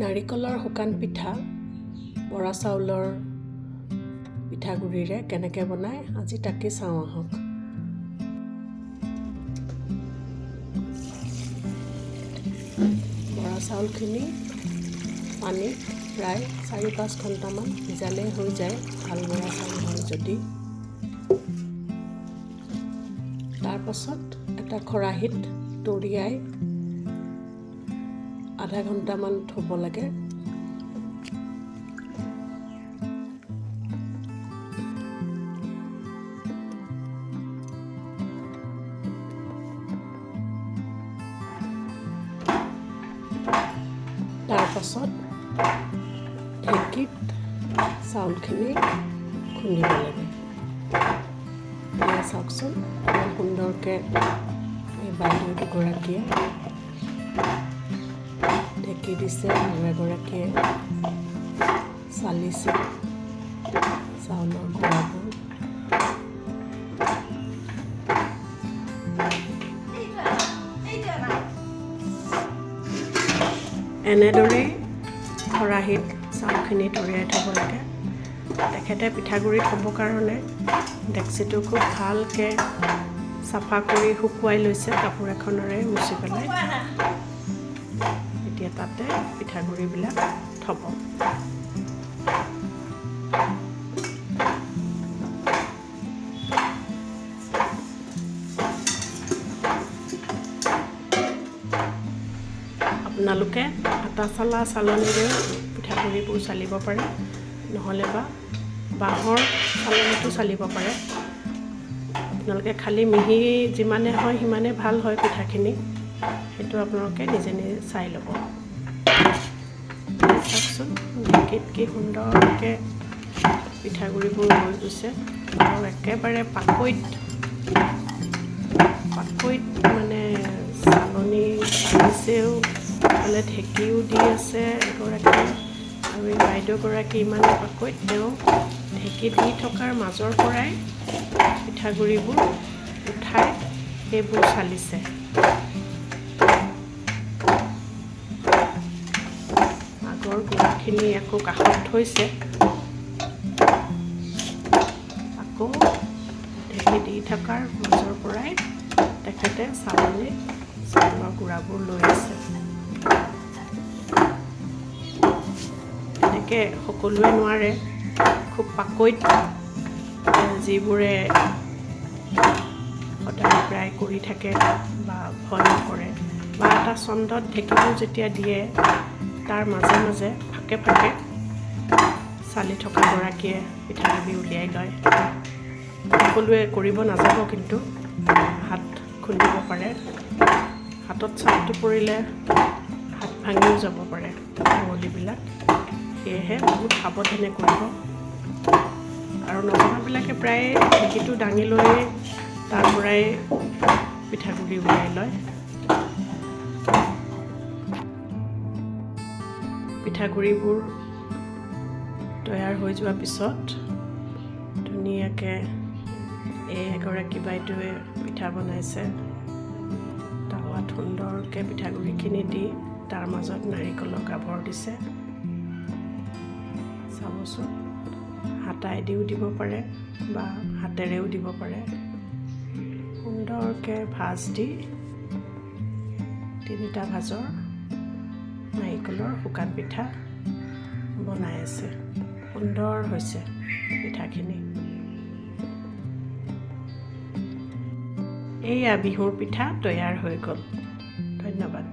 নাৰিকলৰ শুকান পিঠা বৰা চাউলৰ পিঠাগুড়িৰে কেনেকৈ বনায় আজি তাকে চাওঁ আহক। বৰা চাউলখিনি পানীত প্ৰায় 4-5 ঘণ্টামান ভিজালে হৈ যায়, ভাল বৰা চাউল হয় যদি। তাৰ পাছত এটা খৰাহিত তৰিয়াই আধা ঘণ্টামান থ'ব লাগে। তাৰ পাছত ঢেঁকীত চাউলখিনি খুন্দিব লাগে। এয়া চাওকচোন ইমান সুন্দৰকৈ এই বাইদেউ দুগৰাকীয়ে ঢেঁকী দিছে আৰু এগৰাকীয়ে চালিছে চাউলৰ গুড়াবোৰ। এনেদৰেই খৰাহিত চাউলখিনি তৰিয়াই থ'ব লাগে। তেখেতে পিঠাগুড়ি থ'বৰ কাৰণে ডেক্সিটো খুব ভালকৈ চাফা কৰি শুকুৱাই লৈছে কাপোৰ এখনেৰে মুচি পেলাই। এতিয়া তাতে পিঠাগুড়িবিলাক থ'ব। আপোনালোকে আটা চালা চালনীৰেও পিঠাগুড়িবোৰ চালিব পাৰে, নহ'লে বা বাঁহৰ চালনীটো চালিব পাৰে। আপোনালোকে খালী মিহি যিমানে হয় সিমানে ভাল হয় পিঠাখিনি, সেইটো আপোনালোকে নিজে নিজে চাই ল'ব। চাওকচোন ঢেঁকীত কি সুন্দৰকৈ পিঠাগুড়িবোৰ হৈ গৈছে আৰু একেবাৰে পাকৈত মানে চালনী চালিছেও, ইফালে ঢেঁকীও দি আছে এগৰাকী, আৰু এই বাইদেউগৰাকী ইমানে পাকৈত, তেওঁ ঢেঁকী দি থকাৰ মাজৰ পৰাই পিঠাগুড়িবোৰ উঠাই সেইবোৰ চালিছে। আগৰ গুড়াখিনি আকৌ কাষত থৈছে, আকৌ ঢেঁকী দি থকাৰ মাজৰ পৰাই তেখেতে চাউলৰ গুড়াবোৰ লৈ আছে। এনেকৈ সকলোৱে নোৱাৰে, খুব পাকৈত যিবোৰে সদায় প্ৰায় কৰি থাকে বা ভয় নকৰে, বা এটা চন্দত ঢেঁকীবোৰ যেতিয়া দিয়ে তাৰ মাজে মাজে ফাকে ফাকে চালি থকা গৰাকীয়ে পিঠাগুড়ি উলিয়াই লয়। সকলোৱে কৰিব নাযাব, কিন্তু হাত খুন্দিব পাৰে। হাতত চাপটো পৰিলে হাত ভাঙিও যাব পাৰে আঙুলিবিলাক, সেয়েহে বহুত সাৱধানে কৰিব। আৰু নজনাবিলাকে প্ৰায় ঢেঁকীটো দাঙি লৈ তাৰ পৰাই পিঠাগুড়ি উলিয়াই লয়। পিঠাগুড়িবোৰ তৈয়াৰ হৈ যোৱাৰ পিছত ধুনীয়াকৈ এগৰাকী বাইদেৱে পিঠা বনাইছে। তাৱাত সুন্দৰকৈ পিঠাগুড়িখিনি দি তাৰ মাজত নাৰিকলৰ গাভৰ দিছে। চাবচোন, হাতাইদিও দিব পাৰে বা হাতেৰেও দিব পাৰে। সুন্দৰকৈ ভাঁজ দি 3টা ভাঁজৰ নাৰিকলৰ শুকান পিঠা বনাই আছে। সুন্দৰ হৈছে পিঠাখিনি। এইয়া বিহুৰ পিঠা তৈয়াৰ হৈ গ'ল। ধন্যবাদ।